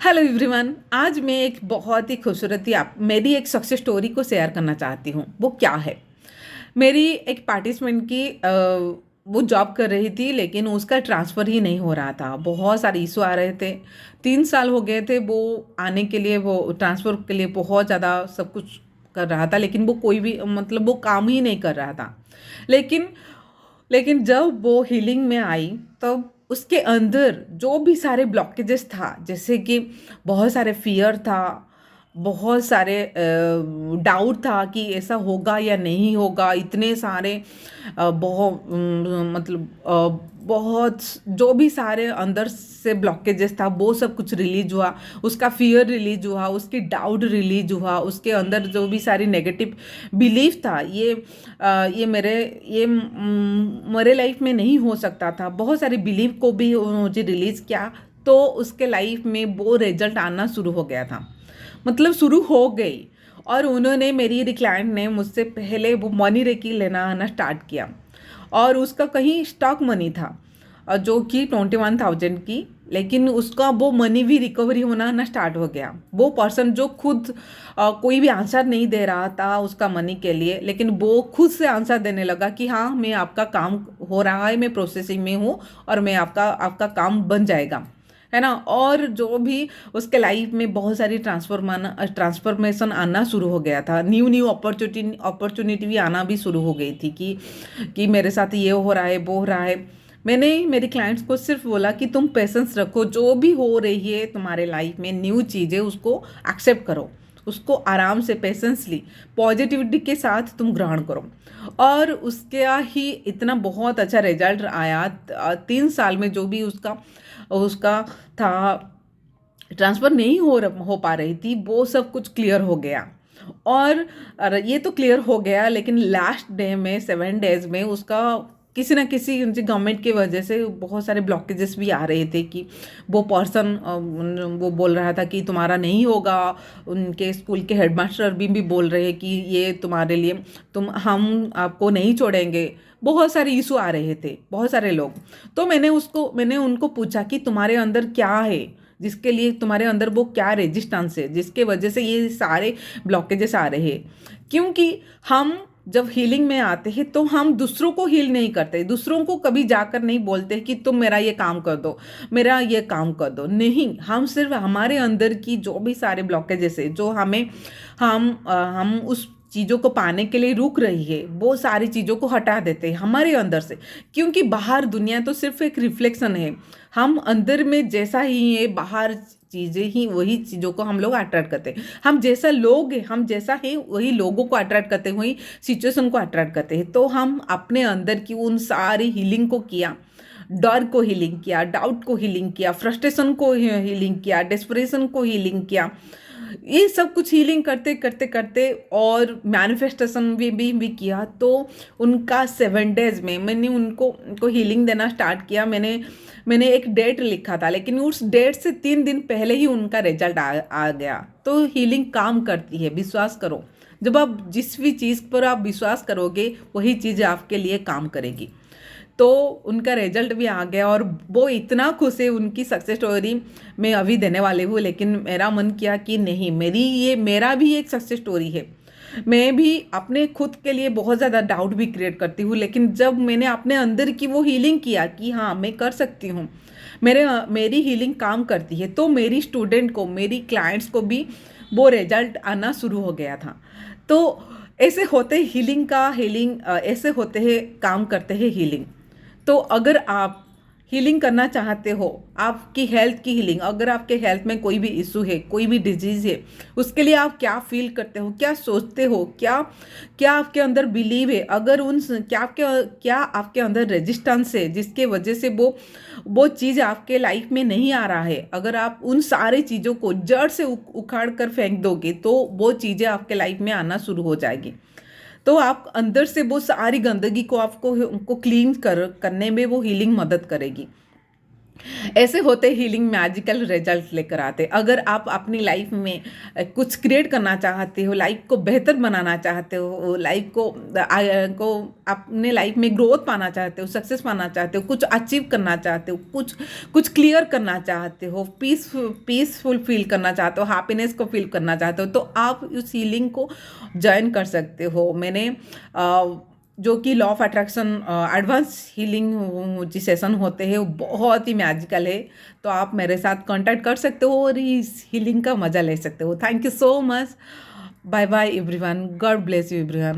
Hello everyone. आज मैं एक बहुत ही खूबसूरत आप मेरी एक सक्सेस स्टोरी को शेयर करना चाहती हूँ। वो क्या है? मेरी एक पार्टिसिपेंट की वो जॉब कर रही थी, लेकिन उसका ट्रांसफ़र ही नहीं हो रहा था। बहुत सारे इशू आ रहे थे। 3 साल हो गए थे वो आने के लिए, वो ट्रांसफ़र के लिए बहुत ज़्यादा सब कुछ कर रहा था, लेकिन वो कोई भी मतलब वो काम ही नहीं कर रहा था। लेकिन लेकिन जब वो हीलिंग में आई, तब उसके अंदर जो भी सारे ब्लॉकेजेस था, जैसे कि बहुत सारे फियर था, बहुत सारे डाउट था कि ऐसा होगा या नहीं होगा, इतने सारे बहुत मतलब बहुत जो भी सारे अंदर से ब्लॉकेजेस था वो सब कुछ रिलीज हुआ। उसका फियर रिलीज हुआ, उसकी डाउट रिलीज हुआ, उसके अंदर जो भी सारी नेगेटिव बिलीफ था, ये मेरे लाइफ में नहीं हो सकता था। बहुत सारी बिलीफ को भी मुझे रिलीज किया, तो उसके लाइफ में वो रिजल्ट आना शुरू हो गया था, मतलब शुरू हो गई। और उन्होंने, मेरी क्लाइंट ने मुझसे पहले वो मनी रेकी लेना आना स्टार्ट किया, और उसका कहीं स्टॉक मनी था जो कि 21,000 की। लेकिन उसका वो मनी भी रिकवरी होना ना स्टार्ट हो गया। वो पर्सन जो खुद कोई भी आंसर नहीं दे रहा था उसका मनी के लिए, लेकिन वो खुद से आंसर देने लगा कि हाँ, मैं आपका काम हो रहा है, मैं प्रोसेसिंग में हूँ, और मैं आपका आपका काम बन जाएगा, है ना। और जो भी उसके लाइफ में बहुत सारी ट्रांसफॉर्मेशन आना शुरू हो गया था। न्यू न्यू अपॉर्चुनिटी भी आना भी शुरू हो गई थी कि मेरे साथ ये हो रहा है, वो हो रहा है। मैंने मेरी क्लाइंट्स को सिर्फ बोला कि तुम पेशेंस रखो, जो भी हो रही है तुम्हारे लाइफ में न्यू चीज़ें, उसको एक्सेप्ट करो, उसको आराम से पेशेंसली पॉजिटिविटी के साथ तुम ग्रहण करो। और उसके ही इतना बहुत अच्छा रिजल्ट आया। 3 साल में जो भी उसका उसका था, ट्रांसफ़र नहीं हो पा रही थी, वो सब कुछ क्लियर हो गया। और ये तो क्लियर हो गया, लेकिन लास्ट डे में 7 डेज में उसका किसी ना किसी गवर्नमेंट की वजह से बहुत सारे ब्लॉकेजेस भी आ रहे थे कि वो पर्सन वो बोल रहा था कि तुम्हारा नहीं होगा। उनके स्कूल के हेडमास्टर भी बोल रहे हैं कि ये तुम्हारे लिए, हम आपको नहीं छोड़ेंगे। बहुत सारे इशू आ रहे थे, बहुत सारे लोग। तो मैंने उनको पूछा कि तुम्हारे अंदर क्या है, जिसके लिए तुम्हारे अंदर वो क्या रेजिस्टेंस है, जिसके वजह से ये सारे ब्लॉकेजेस आ रहे हैं। क्योंकि हम जब हीलिंग में आते हैं तो हम दूसरों को हील नहीं करते, दूसरों को कभी जाकर नहीं बोलते कि तुम मेरा ये काम कर दो, मेरा ये काम कर दो। नहीं, हम सिर्फ हमारे अंदर की जो भी सारे ब्लॉकेजेस है, जो हम उस चीज़ों को पाने के लिए रुक रही है, वो सारी चीज़ों को हटा देते हैं हमारे अंदर से। क्योंकि बाहर दुनिया तो सिर्फ एक रिफ्लेक्शन है। हम अंदर में जैसा ही है, बाहर चीज़ें ही वही चीज़ों को हम लोग अट्रैक्ट करते हैं। हम जैसा लोग हैं, हम जैसा है वही लोगों को अट्रैक्ट करते हैं, वही सिचुएशन को अट्रैक्ट करते हैं। तो हम अपने अंदर की उन सारी हीलिंग को किया, डर को हीलिंग किया, डाउट को हीलिंग किया, फ्रस्ट्रेशन को हीलिंग किया, डेस्परेशन को हीलिंग किया। ये सब कुछ हीलिंग करते करते करते और मैनिफेस्टेशन भी किया। तो उनका 7 डेज में मैंने उनको हीलिंग देना स्टार्ट किया। मैंने एक डेट लिखा था, लेकिन उस डेट से 3 दिन पहले ही उनका रिजल्ट आ गया। तो हीलिंग काम करती है, विश्वास करो। जब आप जिस भी चीज़ पर आप विश्वास करोगे, वही चीज़ आपके लिए काम करेगी। तो उनका रिजल्ट भी आ गया, और वो इतना खुश है। उनकी सक्सेस स्टोरी मैं अभी देने वाली हूँ, लेकिन मेरा मन किया कि नहीं, मेरा भी एक सक्सेस स्टोरी है। मैं भी अपने खुद के लिए बहुत ज़्यादा डाउट भी क्रिएट करती हूँ, लेकिन जब मैंने अपने अंदर की वो हीलिंग किया कि हाँ, मैं कर सकती हूँ, मेरी हीलिंग काम करती है, तो मेरी स्टूडेंट को, मेरी क्लाइंट्स को भी वो रिजल्ट आना शुरू हो गया था। तो ऐसे होते हीलिंग ऐसे होते हैं, काम करते हैं हीलिंग। तो अगर आप हीलिंग करना चाहते हो, आपकी हेल्थ की हीलिंग, अगर आपके हेल्थ में कोई भी इशू है, कोई भी डिजीज़ है, उसके लिए आप क्या फील करते हो, क्या सोचते हो, क्या क्या आपके अंदर बिलीव है, अगर क्या आपके अंदर रेजिस्टेंस है, जिसके वजह से वो चीज़ आपके लाइफ में नहीं आ रहा है, अगर आप उन सारी चीज़ों को जड़ से उखाड़ कर फेंक दोगे, तो वो चीज़ें आपके लाइफ में आना शुरू हो जाएगी। तो आप अंदर से वो सारी गंदगी को आपको क्लीन करने में वो हीलिंग मदद करेगी। ऐसे होते हीलिंग मैजिकल रिजल्ट लेकर आते। अगर आप अपनी लाइफ में कुछ क्रिएट करना चाहते हो, लाइफ को बेहतर बनाना चाहते हो, लाइफ को अपने लाइफ में ग्रोथ पाना चाहते हो, सक्सेस पाना चाहते हो, कुछ अचीव करना चाहते हो, कुछ कुछ क्लियर करना चाहते हो, पीसफुल फील करना चाहते हो, हैप्पीनेस को फील करना चाहते हो, तो आप उस हीलिंग को ज्वाइन कर सकते हो। मैंने जो कि law of attraction advance healing जो सेशन होते हैं वो बहुत ही मैजिकल है। तो आप मेरे साथ कांटेक्ट कर सकते हो और इस हीलिंग का मज़ा ले सकते हो। Thank you so much. Bye bye everyone. God bless you everyone.